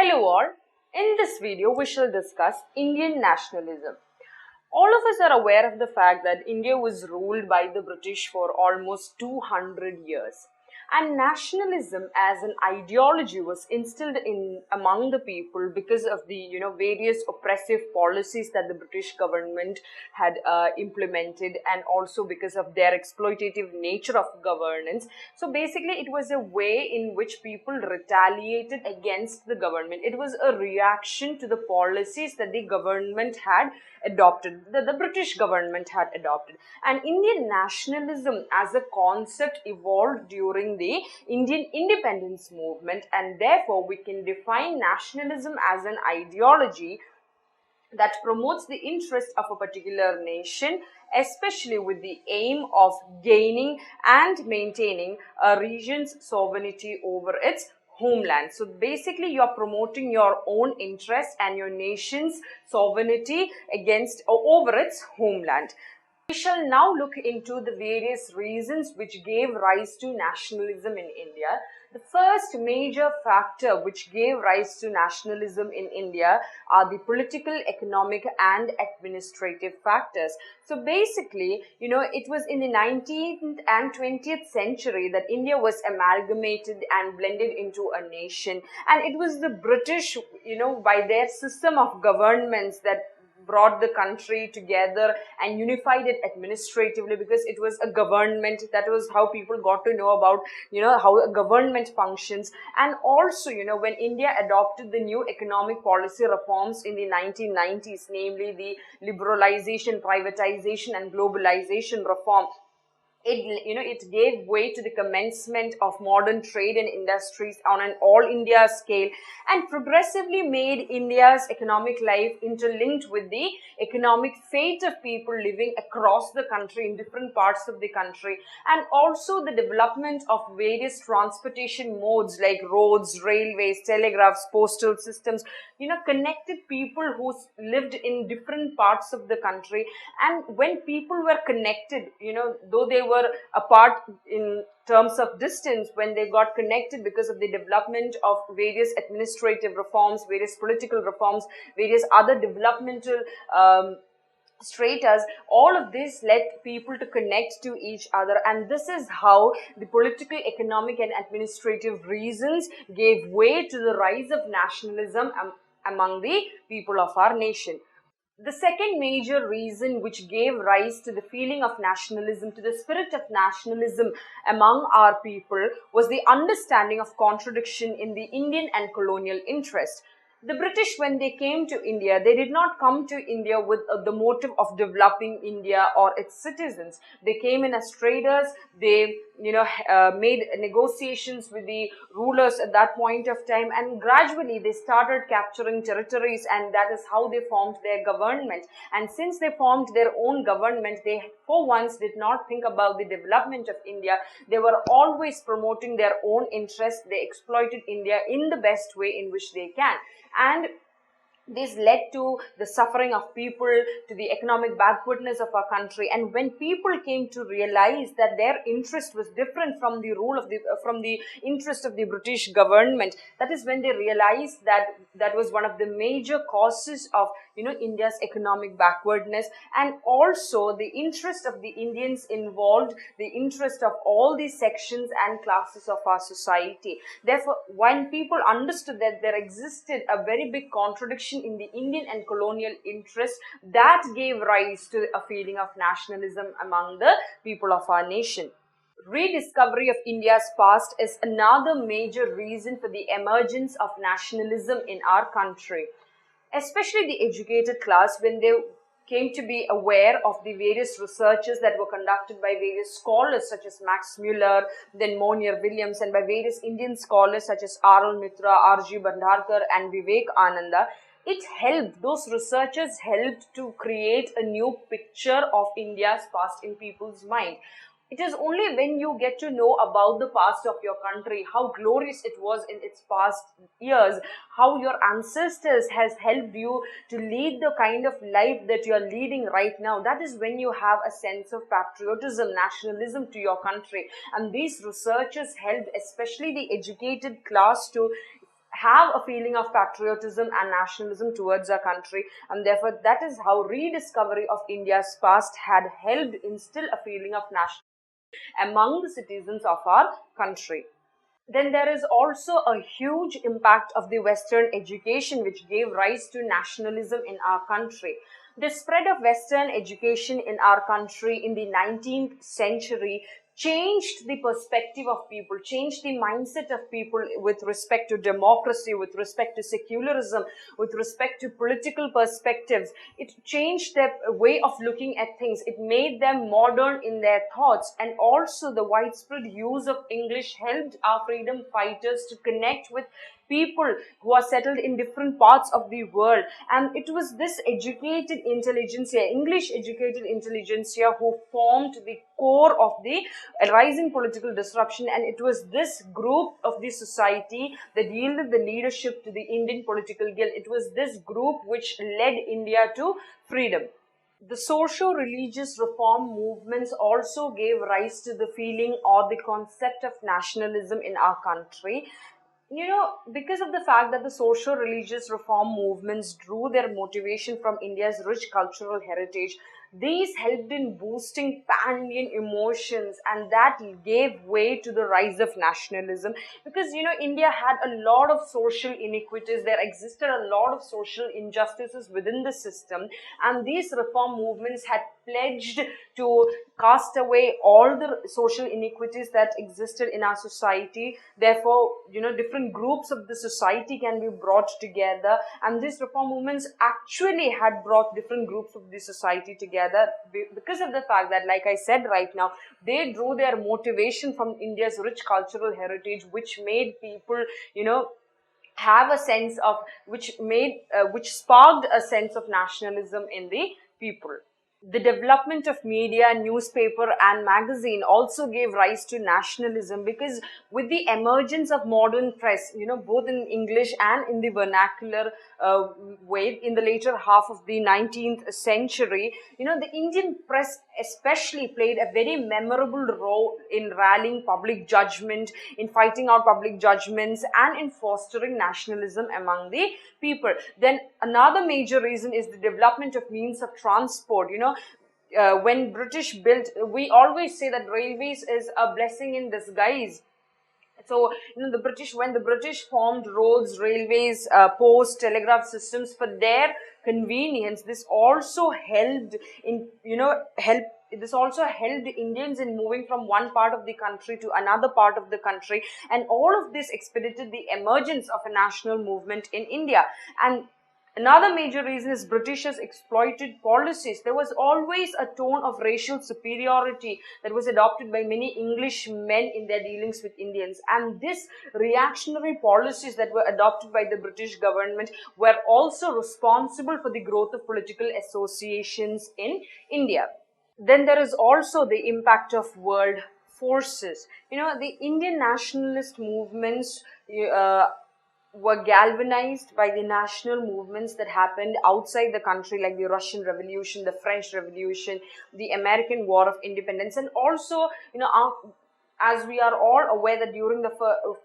Hello all, in this video we shall discuss Indian nationalism. All of us are aware of the fact that India was ruled by the British for almost 200 years. And nationalism as an ideology was instilled in among the people because of the various oppressive policies that the British government had implemented, and also because of their exploitative nature of governance. So basically it was a way in which people retaliated against the government. It was a reaction to the policies that the government had adopted, that the British government had adopted. And Indian nationalism as a concept evolved during the Indian independence movement, and therefore we can define nationalism as an ideology that promotes the interest of a particular nation, especially with the aim of gaining and maintaining a region's sovereignty over its homeland. So basically you're promoting your own interest and your nation's sovereignty against or over its homeland. We shall now look into the various reasons which gave rise to nationalism in India. The first major factor which gave rise to nationalism in India are the political, economic and administrative factors. So basically, it was in the 19th and 20th century that India was amalgamated and blended into a nation. And it was the British, by their system of governments that brought the country together and unified it administratively, because it was a government. That was how people got to know about how a government functions. And also when India adopted the new economic policy reforms in the 1990s, namely the liberalization, privatization and globalization reform, it gave way to the commencement of modern trade and industries on an all-India scale, and progressively made India's economic life interlinked with the economic fate of people living across the country in different parts of the country. And also the development of various transportation modes like roads, railways, telegraphs, postal systems, connected people who lived in different parts of the country. And when people were connected, though they were apart in terms of distance, when they got connected because of the development of various administrative reforms, various political reforms, various other developmental stratas, all of this led people to connect to each other. And this is how the political, economic and administrative reasons gave way to the rise of nationalism among the people of our nation. The second major reason which gave rise to the feeling of nationalism, to the spirit of nationalism among our people, was the understanding of contradiction in the Indian and colonial interest. The British, when they came to India, they did not come to India with the motive of developing India or its citizens. They came in as traders. They, made negotiations with the rulers at that point of time, and gradually they started capturing territories, and that is how they formed their government. And since they formed their own government, they for once did not think about the development of India. They were always promoting their own interests. They exploited India in the best way in which they can. And this led to the suffering of people, to the economic backwardness of our country. And when people came to realize that their interest was different from the from the interest of the British government, that is when they realized that that was one of the major causes of India's economic backwardness, and also the interest of the Indians involved the interest of all these sections and classes of our society. Therefore, when people understood that there existed a very big contradiction in the Indian and colonial interest, that gave rise to a feeling of nationalism among the people of our nation. Rediscovery of India's past is another major reason for the emergence of nationalism in our country. Especially the educated class, when they came to be aware of the various researches that were conducted by various scholars such as Max Muller, then Monier Williams, and by various Indian scholars such as R.L. Mitra, R.G. Bhandarkar and Vivek Ananda, those researchers helped to create a new picture of India's past in people's mind. It is only when you get to know about the past of your country, how glorious it was in its past years, how your ancestors has helped you to lead the kind of life that you are leading right now. That is when you have a sense of patriotism, nationalism to your country. And these researchers helped especially the educated class to have a feeling of patriotism and nationalism towards our country, and therefore that is how rediscovery of India's past had helped instill a feeling of nationalism among the citizens of our country. Then there is also a huge impact of the Western education which gave rise to nationalism in our country. The spread of Western education in our country in the 19th century changed the perspective of people, changed the mindset of people with respect to democracy, with respect to secularism, with respect to political perspectives. It changed their way of looking at things. It made them modern in their thoughts, and also the widespread use of English helped our freedom fighters to connect with people who are settled in different parts of the world. And it was this educated intelligentsia, English educated intelligentsia, who formed the core of the rising political disruption, and it was this group of the society that yielded the leadership to the Indian political guild. It was this group which led India to freedom. The socio-religious reform movements also gave rise to the feeling or the concept of nationalism in our country. Because of the fact that the social religious reform movements drew their motivation from India's rich cultural heritage, these helped in boosting pan-Indian emotions, and that gave way to the rise of nationalism. Because India had a lot of social inequities, there existed a lot of social injustices within the system, and these reform movements had pledged to cast away all the social inequities that existed in our society. Therefore, different groups of the society can be brought together, and these reform movements actually had brought different groups of the society together because of the fact that, like I said right now, they drew their motivation from India's rich cultural heritage, which made people, have a sense of, which sparked a sense of nationalism in the people. The development of media, newspaper and magazine also gave rise to nationalism, because with the emergence of modern press, both in English and in the vernacular way in the later half of the 19th century, the Indian press especially played a very memorable role in rallying public judgment, in fighting out public judgments, and in fostering nationalism among the people. Then another major reason is the development of means of transport. When British built, we always say that railways is a blessing in disguise. So, when the British formed roads, railways, post, telegraph systems for their convenience, this also helped in, this also helped Indians in moving from one part of the country to another part of the country, and all of this expedited the emergence of a national movement in India. And another major reason is Britishers' exploited policies. There was always a tone of racial superiority that was adopted by many English men in their dealings with Indians. And these reactionary policies that were adopted by the British government were also responsible for the growth of political associations in India. Then there is also the impact of world forces. The Indian nationalist movements were galvanized by the national movements that happened outside the country, like the Russian Revolution, the French Revolution, the American War of Independence, and also, as we are all aware that during the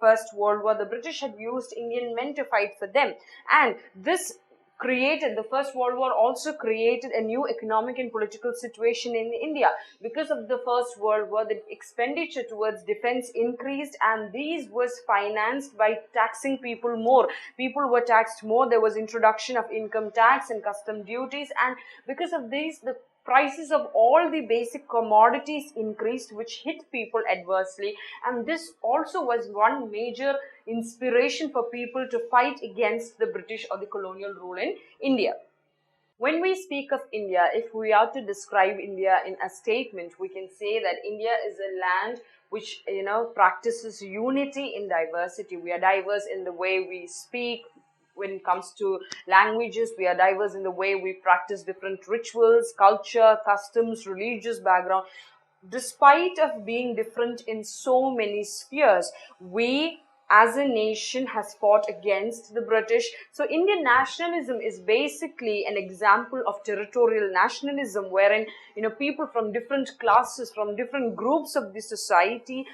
First World War, the British had used Indian men to fight for them, and the First World War also created a new economic and political situation in India. Because of the First World War, the expenditure towards defense increased, and these was financed by taxing people more. People were taxed more. There was introduction of income tax and custom duties, and because of these, the prices of all the basic commodities increased, which hit people adversely. And this also was one major inspiration for people to fight against the British or the colonial rule in India. When we speak of India, if we are to describe India in a statement, we can say that India is a land which, practices unity in diversity. We are diverse in the way we speak. When it comes to languages, we are diverse in the way we practice different rituals, culture, customs, religious background. Despite of being different in so many spheres, we as a nation has fought against the British. So Indian nationalism is basically an example of territorial nationalism, wherein people from different classes, from different groups of the society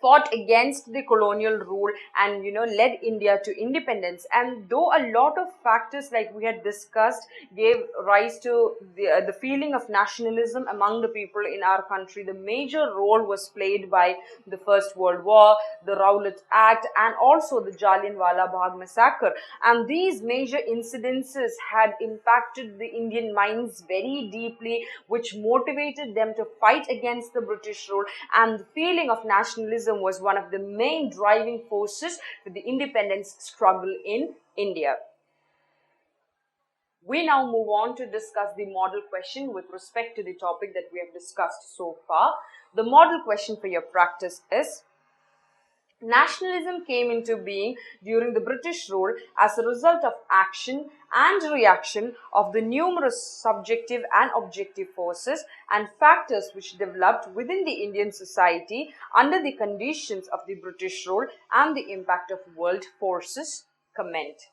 fought against the colonial rule and led India to independence. And though a lot of factors like we had discussed gave rise to the feeling of nationalism among the people in our country, the major role was played by the First World War, the Rowlatt Act, and also the Jallianwala Bagh massacre. And these major incidences had impacted the Indian minds very deeply, which motivated them to fight against the British rule, and the feeling of nationalism was one of the main driving forces for the independence struggle in India. We now move on to discuss the model question with respect to the topic that we have discussed so far. The model question for your practice is: nationalism came into being during the British rule as a result of action and reaction of the numerous subjective and objective forces and factors which developed within the Indian society under the conditions of the British rule and the impact of world forces. Comment.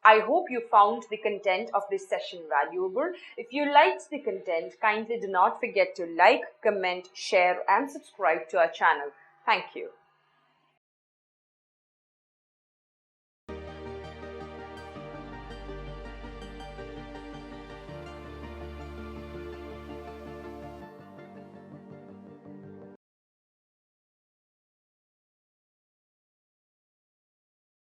I hope you found the content of this session valuable. If you liked the content, kindly do not forget to like, comment, share and subscribe to our channel. Thank you.